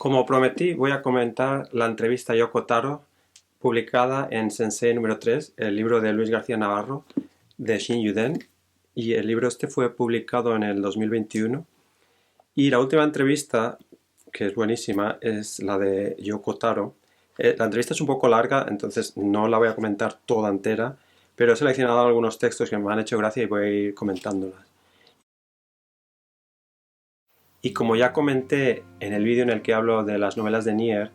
Como prometí, voy a comentar la entrevista a Yoko Taro publicada en Sensei número 3, el libro de Luis García Navarro de Shin Yuden, y el libro este fue publicado en el 2021. Y la última entrevista, que es buenísima, es la de Yoko Taro. La entrevista es un poco larga, entonces no la voy a comentar toda entera, pero he seleccionado algunos textos que me han hecho gracia y voy a ir comentándolas. Y como ya comenté en el vídeo en el que hablo de las novelas de Nier,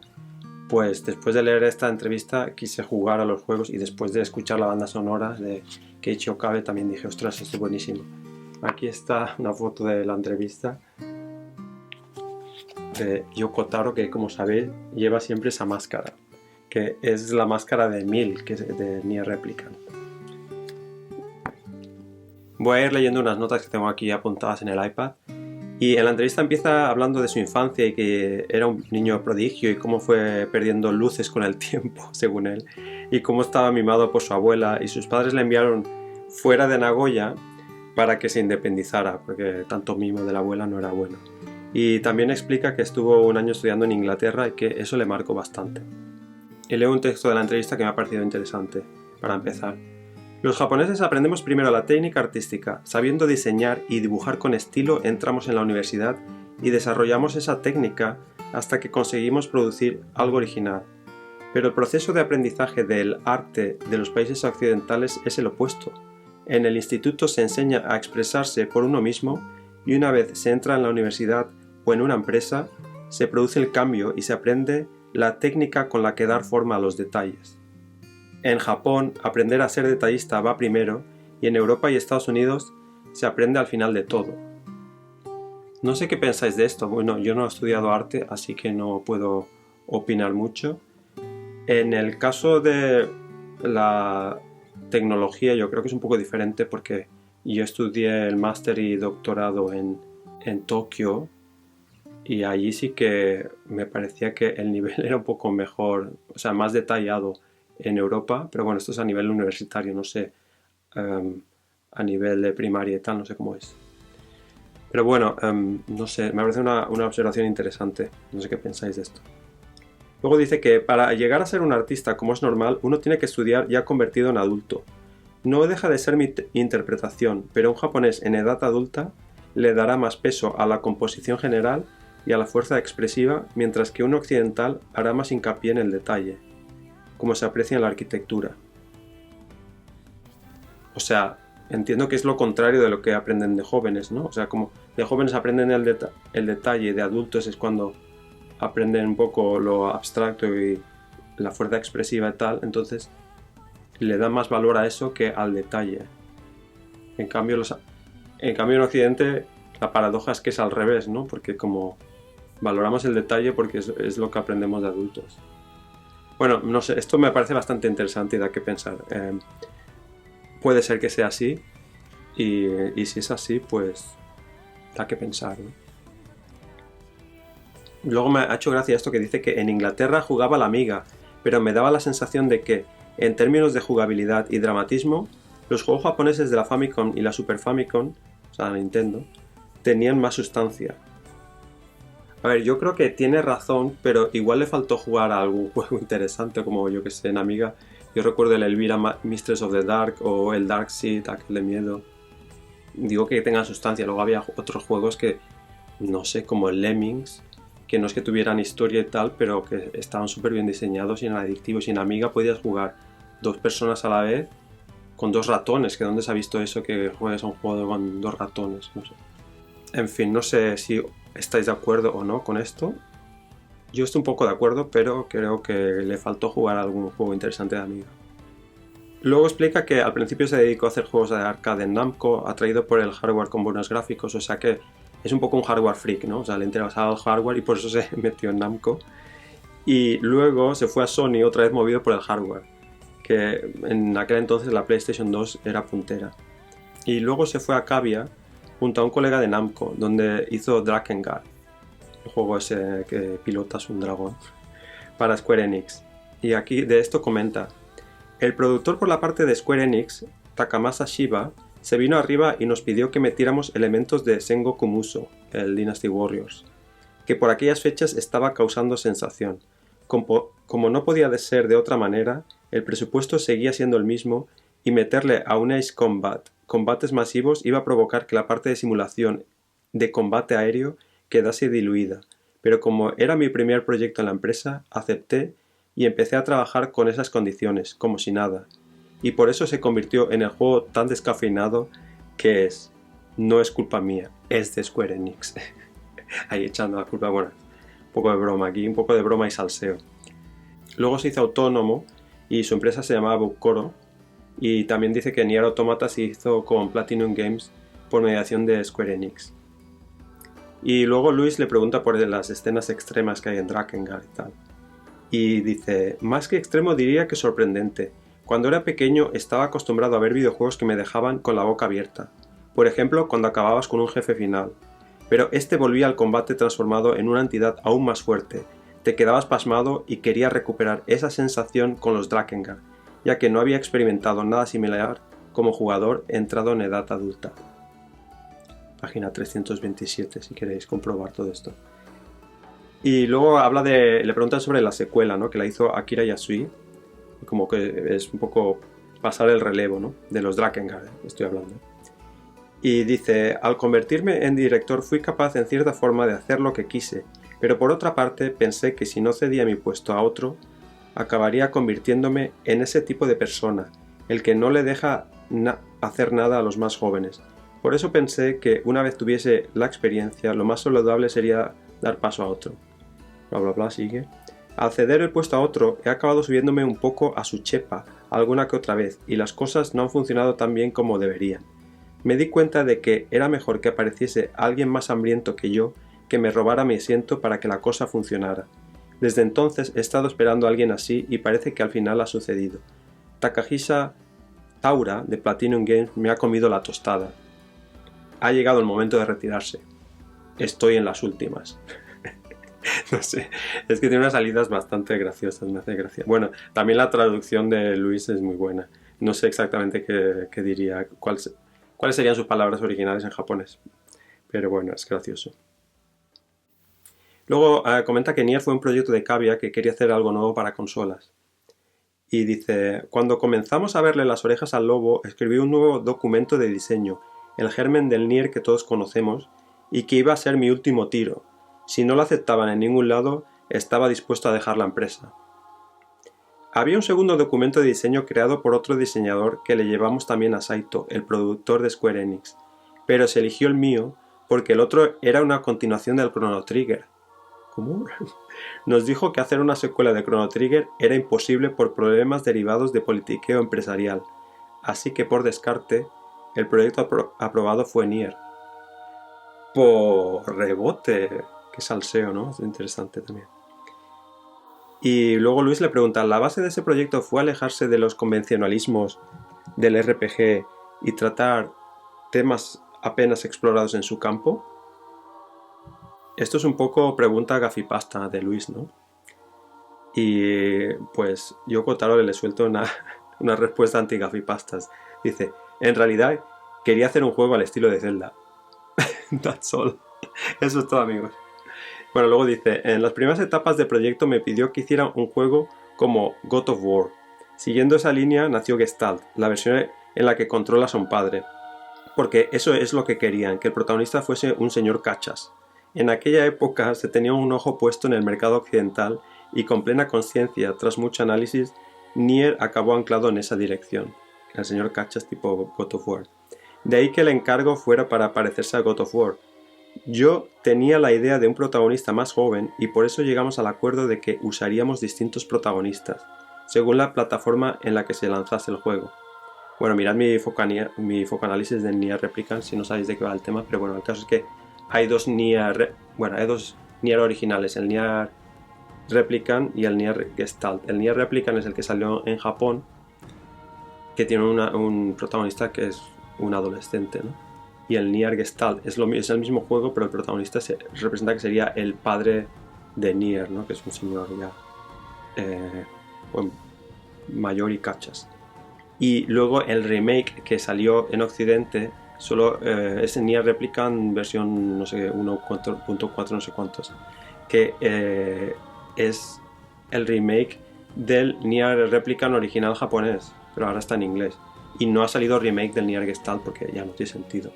pues después de leer esta entrevista quise jugar a los juegos y después de escuchar la banda sonora de Keiichi Okabe también dije, ostras, esto es buenísimo. Aquí está una foto de la entrevista de Yoko Taro, que como sabéis lleva siempre esa máscara, que es la máscara de Mil, que es de Nier Replicant. Voy a ir leyendo unas notas que tengo aquí apuntadas en el iPad. Y en la entrevista empieza hablando de su infancia y que era un niño prodigio y cómo fue perdiendo luces con el tiempo, según él, y cómo estaba mimado por su abuela y sus padres le enviaron fuera de Nagoya para que se independizara, porque tanto mimo de la abuela no era bueno. Y también explica que estuvo un año estudiando en Inglaterra y que eso le marcó bastante. Y leo un texto de la entrevista que me ha parecido interesante, para empezar. Los japoneses aprendemos primero la técnica artística. Sabiendo diseñar y dibujar con estilo, entramos en la universidad y desarrollamos esa técnica hasta que conseguimos producir algo original. Pero el proceso de aprendizaje del arte de los países occidentales es el opuesto. En el instituto se enseña a expresarse por uno mismo y una vez se entra en la universidad o en una empresa, se produce el cambio y se aprende la técnica con la que dar forma a los detalles. En Japón, aprender a ser detallista va primero y en Europa y Estados Unidos se aprende al final de todo. No sé qué pensáis de esto. Bueno, yo no he estudiado arte, así que no puedo opinar mucho. En el caso de la tecnología, yo creo que es un poco diferente porque yo estudié el máster y doctorado en Tokio y allí sí que me parecía que el nivel era un poco mejor, o sea, más detallado en Europa, pero bueno, esto es a nivel universitario, no sé, a nivel de primaria y tal, no sé cómo es. Pero bueno, no sé, me parece una observación interesante, no sé qué pensáis de esto. Luego dice que para llegar a ser un artista como es normal, uno tiene que estudiar ya convertido en adulto. No deja de ser mi interpretación, pero un japonés en edad adulta le dará más peso a la composición general y a la fuerza expresiva, mientras que un occidental hará más hincapié en el detalle, como se aprecia en la arquitectura. O sea, entiendo que es lo contrario de lo que aprenden de jóvenes, ¿no? O sea, como de jóvenes aprenden el detalle, de adultos es cuando aprenden un poco lo abstracto y la fuerza expresiva y tal, entonces le dan más valor a eso que al detalle. En cambio, en Occidente la paradoja es que es al revés, ¿no? Porque como valoramos el detalle porque es lo que aprendemos de adultos. Bueno, no sé, esto me parece bastante interesante y da que pensar. Puede ser que sea así y si es así, pues da que pensar, ¿no? Luego me ha hecho gracia esto que dice que en Inglaterra jugaba la Amiga, pero me daba la sensación de que, en términos de jugabilidad y dramatismo, los juegos japoneses de la Famicom y la Super Famicom, o sea, la Nintendo, tenían más sustancia. A ver, yo creo que tiene razón, pero igual le faltó jugar a algún juego interesante, como yo que sé, en Amiga. Yo recuerdo el Elvira Mistress of the Dark o el Darkseid, aquel de miedo. Digo que tengan sustancia. Luego había otros juegos que, no sé, como el Lemmings, que no es que tuvieran historia y tal, pero que estaban súper bien diseñados y eran adictivos. Y en Amiga podías jugar dos personas a la vez con dos ratones, que dónde se ha visto eso que juegues a un juego con dos ratones, no sé. En fin, no sé si estáis de acuerdo o no con esto. Yo estoy un poco de acuerdo, pero creo que le faltó jugar a algún juego interesante de Amiga. Luego explica que al principio se dedicó a hacer juegos de arcade en Namco, atraído por el hardware con buenos gráficos, o sea que es un poco un hardware freak, ¿no? O sea, le interesaba el hardware y por eso se metió en Namco. Y luego se fue a Sony otra vez movido por el hardware, que en aquel entonces la PlayStation 2 era puntera. Y luego se fue a Cavia junto a un colega de Namco, donde hizo Drakengard, el juego ese que pilotas un dragón, para Square Enix. Y aquí de esto comenta: el productor por la parte de Square Enix, Takamasa Shiba, se vino arriba y nos pidió que metiéramos elementos de Sengoku Musou, el Dynasty Warriors. que por aquellas fechas estaba causando sensación. Como no podía ser de otra manera, el presupuesto seguía siendo el mismo y meterle a un Ace Combat combates masivos iba a provocar que la parte de simulación de combate aéreo quedase diluida, pero como era mi primer proyecto en la empresa, acepté y empecé a trabajar con esas condiciones, como si nada, y por eso se convirtió en el juego tan descafeinado que es. No es culpa mía, es de Square Enix. Ahí echando la culpa, bueno, un poco de broma aquí, un poco de broma y salseo. Luego se hizo autónomo y su empresa se llamaba Bucoro, y también dice que Nier Automata se hizo con Platinum Games por mediación de Square Enix. Y luego Luis le pregunta por las escenas extremas que hay en Drakengard y tal. Y dice, más que extremo diría que sorprendente. Cuando era pequeño estaba acostumbrado a ver videojuegos que me dejaban con la boca abierta. Por ejemplo, cuando acababas con un jefe final. Pero este volvía al combate transformado en una entidad aún más fuerte. Te quedabas pasmado y querías recuperar esa sensación con los Drakengard, ya que no había experimentado nada similar como jugador entrado en edad adulta. Página 327, si queréis comprobar todo esto. Y luego le preguntan sobre la secuela, ¿no? Que la hizo Akira Yasui, como que es un poco pasar el relevo, ¿no? De los Drakengard, estoy hablando. Y dice, al convertirme en director fui capaz en cierta forma de hacer lo que quise, pero por otra parte pensé que si no cedía mi puesto a otro, acabaría convirtiéndome en ese tipo de persona, el que no le deja hacer nada a los más jóvenes. Por eso pensé que una vez tuviese la experiencia, lo más saludable sería dar paso a otro. Bla bla bla, sigue. Al ceder el puesto a otro, he acabado subiéndome un poco a su chepa, alguna que otra vez, y las cosas no han funcionado tan bien como deberían. Me di cuenta de que era mejor que apareciese alguien más hambriento que yo, que me robara mi asiento para que la cosa funcionara. Desde entonces he estado esperando a alguien así y parece que al final ha sucedido. Takahisa Taura de Platinum Games me ha comido la tostada. Ha llegado el momento de retirarse. Estoy en las últimas. No sé, es que tiene unas salidas bastante graciosas, me hace gracia. Bueno, también la traducción de Luis es muy buena. No sé exactamente qué diría, cuáles serían sus palabras originales en japonés. Pero bueno, es gracioso. Luego comenta que Nier fue un proyecto de Cavia que quería hacer algo nuevo para consolas. Y dice, cuando comenzamos a verle las orejas al lobo, escribí un nuevo documento de diseño, el germen del Nier que todos conocemos, y que iba a ser mi último tiro. Si no lo aceptaban en ningún lado, estaba dispuesto a dejar la empresa. Había un segundo documento de diseño creado por otro diseñador que le llevamos también a Saito, el productor de Square Enix, pero se eligió el mío porque el otro era una continuación del Chrono Trigger. ¿Cómo? Nos dijo que hacer una secuela de Chrono Trigger era imposible por problemas derivados de politiqueo empresarial, así que por descarte, el proyecto aprobado fue Nier. Por rebote, qué salseo, ¿no? Es interesante también. Y luego Luis le pregunta, ¿la base de ese proyecto fue alejarse de los convencionalismos del RPG y tratar temas apenas explorados en su campo? Esto es un poco pregunta gafipasta de Luis, ¿no? Y pues yo Kotaro le suelto una respuesta anti-gafipastas. Dice, en realidad quería hacer un juego al estilo de Zelda. That's all. Eso es todo, amigos. Bueno, luego dice, en las primeras etapas del proyecto me pidió que hiciera un juego como God of War. Siguiendo esa línea nació Gestalt, la versión en la que controlas a un padre. Porque eso es lo que querían, que el protagonista fuese un señor cachas. En aquella época se tenía un ojo puesto en el mercado occidental y con plena conciencia, tras mucho análisis, Nier acabó anclado en esa dirección. El señor cachas tipo God of War. De ahí que el encargo fuera para parecerse a God of War. Yo tenía la idea de un protagonista más joven y por eso llegamos al acuerdo de que usaríamos distintos protagonistas, según la plataforma en la que se lanzase el juego. Bueno, mirad mi focoanálisis de Nier Replicant si no sabéis de qué va el tema, pero bueno, el caso es que hay dos Nier originales, el Nier Replicant y el Nier Gestalt. El Nier Replicant es el que salió en Japón, que tiene un protagonista que es un adolescente, ¿no? Y el Nier Gestalt es el mismo juego, pero el protagonista se representa que sería el padre de Nier, ¿no? Que es un señor ya mayor y cachas. Y luego el remake que salió en Occidente Solo es Nier Replicant versión, no sé, 1.4 no sé cuántos, que es el remake del Nier Replicant original japonés, pero ahora está en inglés. Y no ha salido remake del Nier Gestalt porque ya no tiene sentido.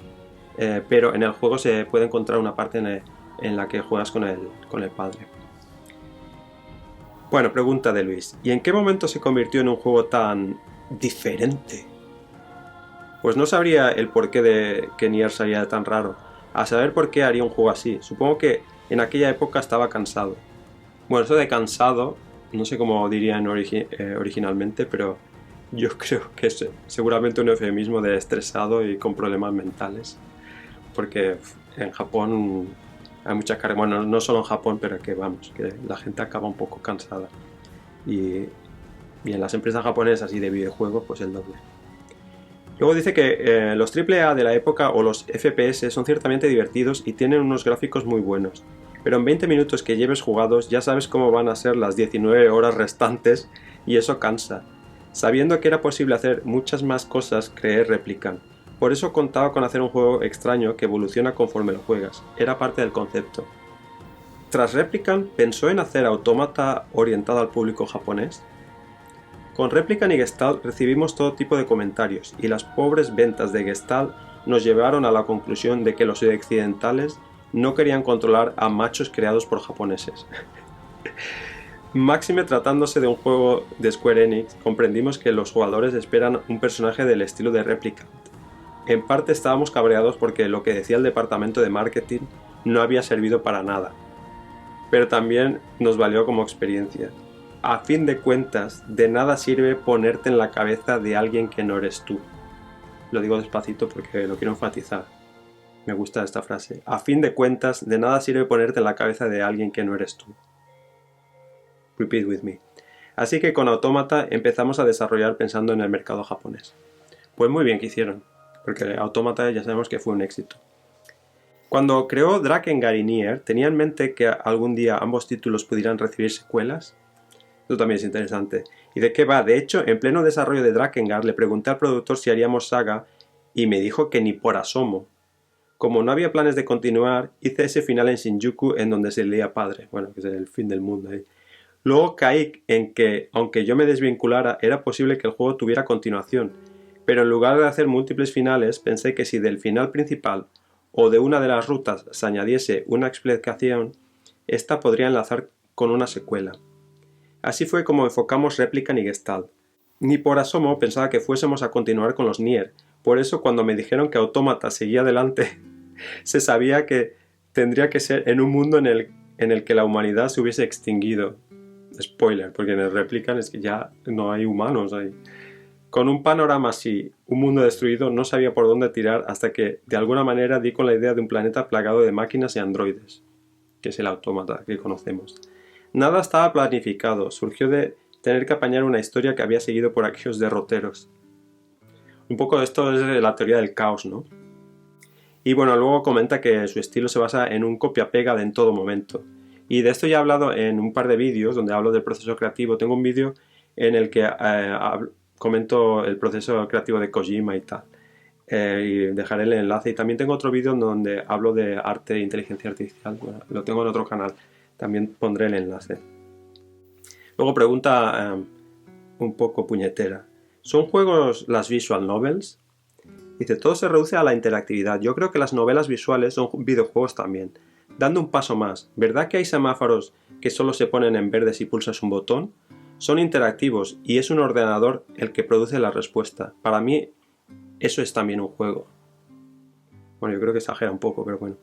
Pero en el juego se puede encontrar una parte en la que juegas con el padre. Bueno, pregunta de Luis. ¿Y en qué momento se convirtió en un juego tan diferente? Pues no sabría el porqué de que Nier saliera tan raro. A saber por qué haría un juego así. Supongo que en aquella época estaba cansado. Bueno, eso de cansado, no sé cómo dirían originalmente, pero yo creo que es seguramente un eufemismo de estresado y con problemas mentales. Porque en Japón hay mucha carga. Bueno, no solo en Japón, pero que vamos, que la gente acaba un poco cansada. Y, y en las empresas japonesas y de videojuegos, pues el doble. Luego dice que los AAA de la época o los FPS son ciertamente divertidos y tienen unos gráficos muy buenos, pero en 20 minutos que lleves jugados ya sabes cómo van a ser las 19 horas restantes y eso cansa. Sabiendo que era posible hacer muchas más cosas, creé Replicant. Por eso contaba con hacer un juego extraño que evoluciona conforme lo juegas. Era parte del concepto. Tras Replicant, ¿pensó en hacer Autómata orientado al público japonés? Con Replicant y Gestalt recibimos todo tipo de comentarios y las pobres ventas de Gestalt nos llevaron a la conclusión de que los occidentales no querían controlar a machos creados por japoneses. Máxime tratándose de un juego de Square Enix, comprendimos que los jugadores esperan un personaje del estilo de Replicant. En parte estábamos cabreados porque lo que decía el departamento de marketing no había servido para nada, pero también nos valió como experiencia. A fin de cuentas, de nada sirve ponerte en la cabeza de alguien que no eres tú. Lo digo despacito porque lo quiero enfatizar. Me gusta esta frase. A fin de cuentas, de nada sirve ponerte en la cabeza de alguien que no eres tú. Repeat with me. Así que con Autómata empezamos a desarrollar pensando en el mercado japonés. Pues muy bien que hicieron, porque Autómata ya sabemos que fue un éxito. Cuando creó Drakengard y Nier, ¿tenía en mente que algún día ambos títulos pudieran recibir secuelas? Esto también es interesante. ¿Y de qué va? De hecho, en pleno desarrollo de Drakengard le pregunté al productor si haríamos saga y me dijo que ni por asomo. Como no había planes de continuar, hice ese final en Shinjuku en donde se leía padre. Bueno, que es el fin del mundo ahí. Luego caí en que, aunque yo me desvinculara, era posible que el juego tuviera continuación. Pero en lugar de hacer múltiples finales, pensé que si del final principal o de una de las rutas se añadiese una explicación, esta podría enlazar con una secuela. Así fue como enfocamos Replicant y Gestalt. Ni por asomo pensaba que fuésemos a continuar con los Nier, por eso cuando me dijeron que Autómata seguía adelante, se sabía que tendría que ser en un mundo en el que la humanidad se hubiese extinguido. Spoiler, porque en el Replicant es que ya no hay humanos ahí. Con un panorama así, un mundo destruido, no sabía por dónde tirar hasta que, de alguna manera, di con la idea de un planeta plagado de máquinas y androides, que es el Autómata que conocemos. Nada estaba planificado, surgió de tener que apañar una historia que había seguido por aquellos derroteros. Un poco esto es la teoría del caos, ¿no? Y bueno, luego comenta que su estilo se basa en un copia-pega de en todo momento. Y de esto ya he hablado en un par de vídeos donde hablo del proceso creativo. Tengo un vídeo en el que comento el proceso creativo de Kojima y tal. Y dejaré el enlace. Y también tengo otro vídeo donde hablo de arte e inteligencia artificial. Bueno, lo tengo en otro canal. También pondré el enlace. Luego pregunta un poco puñetera. ¿Son juegos las visual novels? Dice, todo se reduce a la interactividad. Yo creo que las novelas visuales son videojuegos también. Dando un paso más, ¿verdad que hay semáforos que solo se ponen en verde si pulsas un botón? Son interactivos y es un ordenador el que produce la respuesta. Para mí, eso es también un juego. Bueno, yo creo que exagera un poco, pero bueno.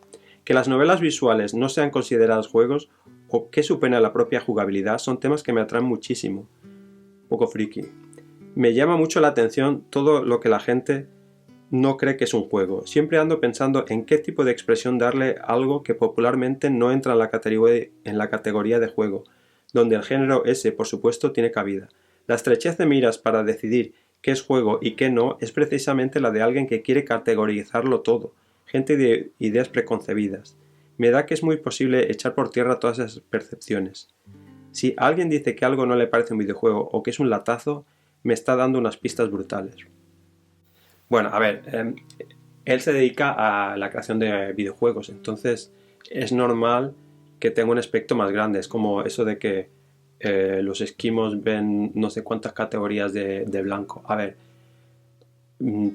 Que las novelas visuales no sean consideradas juegos o que supone la propia jugabilidad son temas que me atraen muchísimo. Un poco friki. Me llama mucho la atención todo lo que la gente no cree que es un juego. Siempre ando pensando en qué tipo de expresión darle algo que popularmente no entra en la categoría de juego, donde el género ese, por supuesto, tiene cabida. La estrechez de miras para decidir qué es juego y qué no es precisamente la de alguien que quiere categorizarlo todo, gente de ideas preconcebidas. Me da que es muy posible echar por tierra todas esas percepciones. Si alguien dice que algo no le parece un videojuego o que es un latazo, me está dando unas pistas brutales. Bueno, a ver, él se dedica a la creación de videojuegos, entonces es normal que tenga un aspecto más grande. Es como eso de que los esquimos ven no sé cuántas categorías de blanco. A ver,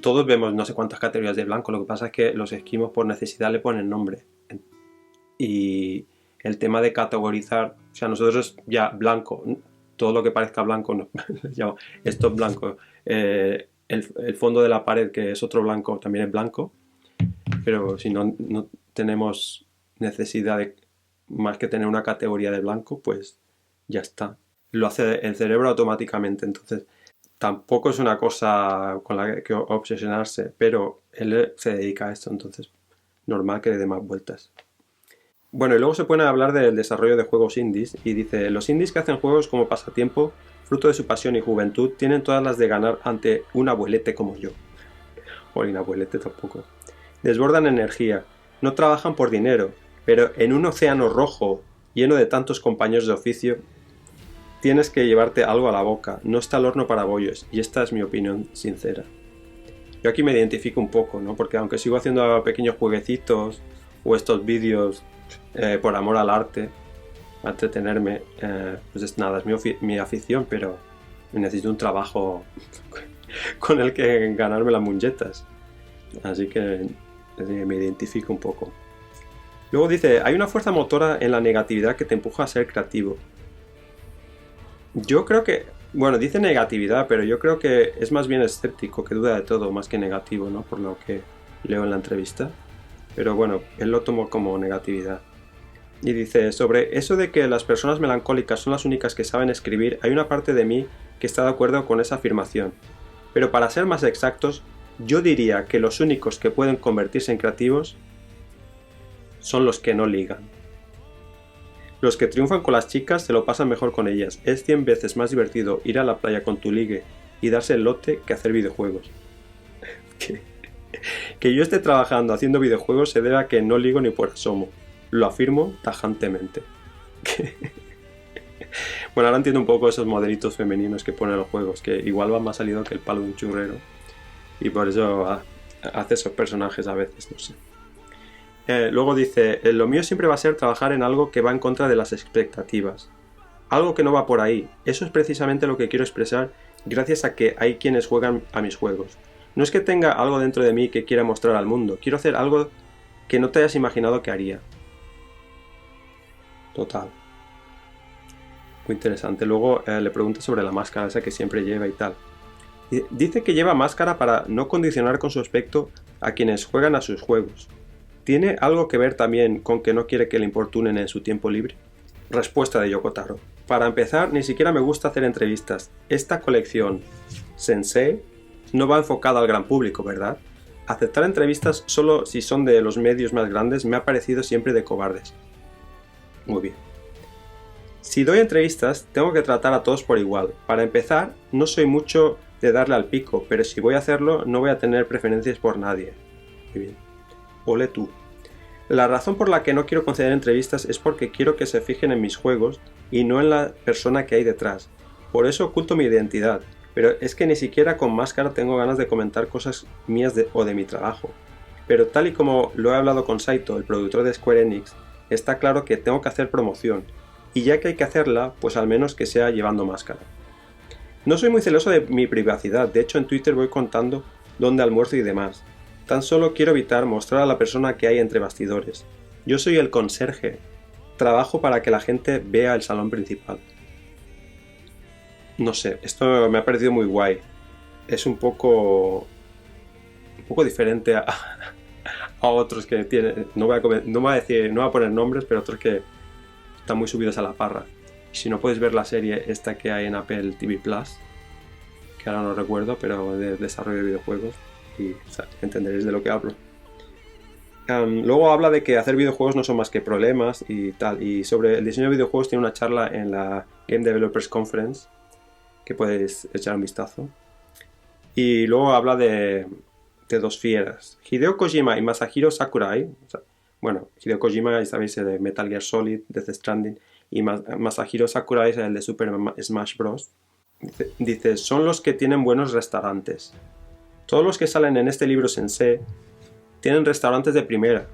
todos vemos no sé cuántas categorías de blanco, lo que pasa es que los esquimos por necesidad le ponen nombre. Y el tema de categorizar, o sea, nosotros ya blanco, todo lo que parezca blanco, no, esto es blanco. El fondo de la pared, que es otro blanco, también es blanco, pero si no tenemos necesidad de más que tener una categoría de blanco, pues ya está. Lo hace el cerebro automáticamente, entonces tampoco es una cosa con la que obsesionarse, pero él se dedica a esto, entonces normal que le dé más vueltas. Bueno, y luego se pone a hablar del desarrollo de juegos indies y dice, los indies que hacen juegos como pasatiempo, fruto de su pasión y juventud, tienen todas las de ganar ante un abuelete como yo. O un abuelete tampoco. Desbordan energía, no trabajan por dinero, pero en un océano rojo lleno de tantos compañeros de oficio, tienes que llevarte algo a la boca, no está el horno para bollos, y esta es mi opinión sincera. Yo aquí me identifico un poco, ¿no? Porque aunque sigo haciendo pequeños jueguecitos o estos vídeos por amor al arte, a entretenerme, pues es nada, es mi afición, pero necesito un trabajo con el que ganarme las muñetas. Así que me identifico un poco. Luego dice, hay una fuerza motora en la negatividad que te empuja a ser creativo. Yo creo que, bueno, dice negatividad, pero yo creo que es más bien escéptico, que duda de todo, más que negativo, ¿no? Por lo que leo en la entrevista. Pero bueno, él lo tomó como negatividad. Y dice, sobre eso de que las personas melancólicas son las únicas que saben escribir, hay una parte de mí que está de acuerdo con esa afirmación. Pero para ser más exactos, yo diría que los únicos que pueden convertirse en creativos son los que no ligan. Los que triunfan con las chicas se lo pasan mejor con ellas. Es 100 veces más divertido ir a la playa con tu ligue y darse el lote que hacer videojuegos. Que yo esté trabajando haciendo videojuegos se debe a que no ligo ni por asomo. Lo afirmo tajantemente. Bueno, ahora entiendo un poco esos modelitos femeninos que ponen los juegos, que igual van más salido que el palo de un churrero. Y por eso hace esos personajes a veces, no sé. Luego dice, lo mío siempre va a ser trabajar en algo que va en contra de las expectativas. Algo que no va por ahí. Eso es precisamente lo que quiero expresar gracias a que hay quienes juegan a mis juegos. No es que tenga algo dentro de mí que quiera mostrar al mundo. Quiero hacer algo que no te hayas imaginado que haría. Total. Muy interesante. Luego le pregunta sobre la máscara esa que siempre lleva y tal. Dice que lleva máscara para no condicionar con su aspecto a quienes juegan a sus juegos. ¿Tiene algo que ver también con que no quiere que le importunen en su tiempo libre? Respuesta de Yoko Taro. Para empezar, ni siquiera me gusta hacer entrevistas. Esta colección Sensei no va enfocada al gran público, ¿verdad? Aceptar entrevistas solo si son de los medios más grandes me ha parecido siempre de cobardes. Muy bien. Si doy entrevistas, tengo que tratar a todos por igual. Para empezar, no soy mucho de darle al pico, pero si voy a hacerlo, no voy a tener preferencias por nadie. Muy bien. Ole tú. La razón por la que no quiero conceder entrevistas es porque quiero que se fijen en mis juegos y no en la persona que hay detrás. Por eso oculto mi identidad, pero es que ni siquiera con máscara tengo ganas de comentar cosas mías o de mi trabajo. Pero tal y como lo he hablado con Saito, el productor de Square Enix, está claro que tengo que hacer promoción, y ya que hay que hacerla, pues al menos que sea llevando máscara. No soy muy celoso de mi privacidad, de hecho en Twitter voy contando dónde almuerzo y demás. Tan solo quiero evitar mostrar a la persona que hay entre bastidores. Yo soy el conserje. Trabajo para que la gente vea el salón principal. No sé, esto me ha parecido muy guay. Es un poco diferente a otros que tienen. No voy a poner nombres, pero otros que están muy subidos a la parra. Y si no puedes ver la serie esta que hay en Apple TV Plus, que ahora no recuerdo, pero de desarrollo de videojuegos, y entenderéis de lo que hablo. Luego habla de que hacer videojuegos no son más que problemas y tal, y sobre el diseño de videojuegos tiene una charla en la Game Developers Conference que podéis echar un vistazo. Y luego habla de dos fieras, Hideo Kojima y Masahiro Sakurai. Bueno, Hideo Kojima, ya sabéis, de Metal Gear Solid, Death Stranding, y Masahiro Sakurai es el de Super Smash Bros. Dice, son los que tienen buenos restaurantes. Todos los que salen en este libro Sensei tienen restaurantes de primera,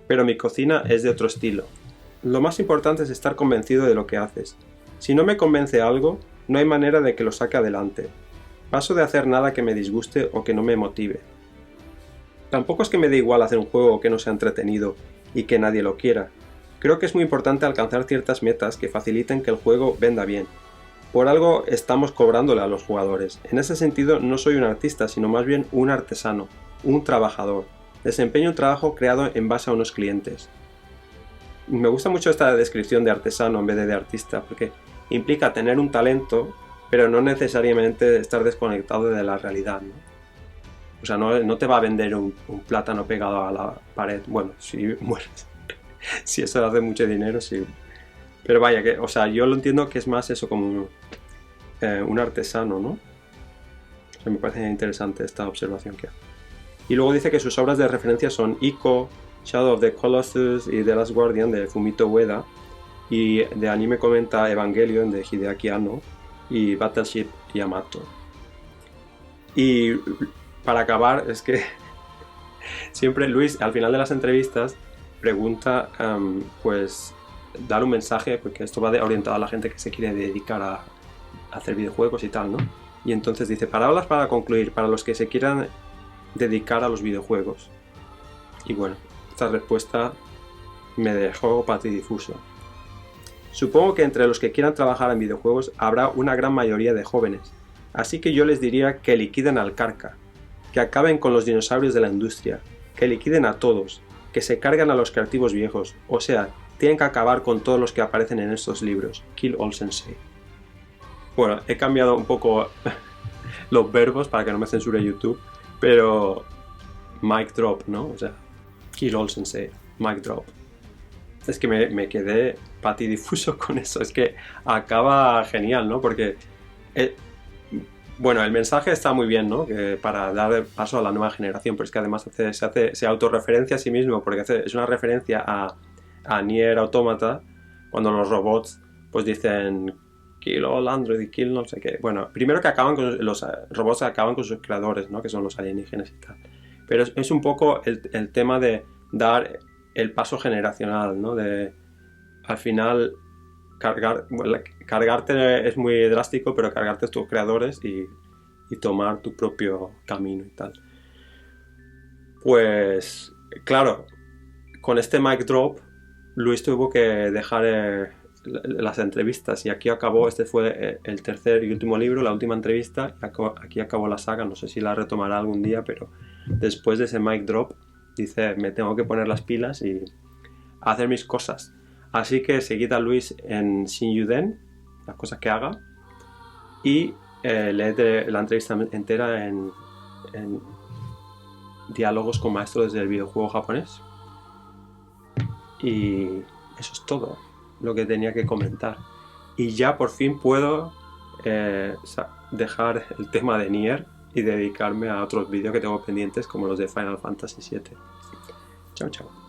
pero mi cocina es de otro estilo. Lo más importante es estar convencido de lo que haces. Si no me convence algo, no hay manera de que lo saque adelante. Paso de hacer nada que me disguste o que no me motive. Tampoco es que me dé igual hacer un juego que no sea entretenido y que nadie lo quiera. Creo que es muy importante alcanzar ciertas metas que faciliten que el juego venda bien. Por algo estamos cobrándole a los jugadores. En ese sentido no soy un artista, sino más bien un artesano, un trabajador. Desempeño un trabajo creado en base a unos clientes. Me gusta mucho esta descripción de artesano en vez de artista, porque implica tener un talento, pero no necesariamente estar desconectado de la realidad, ¿no? O sea, no te va a vender un plátano pegado a la pared. Bueno, si eso hace mucho dinero, sí. Pero vaya, o sea, yo lo entiendo que es más eso como un artesano, ¿no? O sea, me parece interesante esta observación que hace. Y luego dice que sus obras de referencia son Ico, Shadow of the Colossus y The Last Guardian de Fumito Ueda. Y de anime comenta Evangelion de Hideaki Anno y Battleship Yamato. Y para acabar, es que siempre Luis, al final de las entrevistas, pregunta, pues, dar un mensaje, porque esto va orientado a la gente que se quiere dedicar a hacer videojuegos y tal, ¿no? Y entonces dice, palabras para concluir, para los que se quieran dedicar a los videojuegos. Y bueno, esta respuesta me dejó patidifuso. Supongo que entre los que quieran trabajar en videojuegos habrá una gran mayoría de jóvenes, así que yo les diría que liquiden al Carca, que acaben con los dinosaurios de la industria, que liquiden a todos, que se carguen a los creativos viejos, o sea, tienen que acabar con todos los que aparecen en estos libros. Kill all sensei. Bueno, he cambiado un poco los verbos para que no me censure YouTube, pero mic drop, ¿no? O sea, kill all sensei, mic drop. Es que me quedé patidifuso con eso, es que acaba genial, ¿no? Porque, bueno, el mensaje está muy bien, ¿no? Que para dar paso a la nueva generación, pero es que además se autorreferencia a sí mismo, porque es una referencia a Nier Automata, cuando los robots pues dicen kill all android, kill no sé qué. Bueno, primero que acaban con los robots, acaban con sus creadores, ¿no? Que son los alienígenas y tal. Pero es un poco el tema de dar el paso generacional, ¿no? De al final cargarte es muy drástico, pero cargarte a tus creadores y tomar tu propio camino y tal. Pues claro, con este mic drop Luis tuvo que dejar las entrevistas y aquí acabó. Este fue el tercer y último libro, la última entrevista. Aquí acabó la saga, no sé si la retomará algún día, pero después de ese mic drop dice, me tengo que poner las pilas y hacer mis cosas. Así que seguid a Luis en Shinyuden, las cosas que haga, y leed la entrevista entera en Diálogos con Maestros del Videojuego Japonés. Y eso es todo lo que tenía que comentar. Y ya por fin puedo dejar el tema de Nier y dedicarme a otros vídeos que tengo pendientes, como los de Final Fantasy VII. Chao, chao.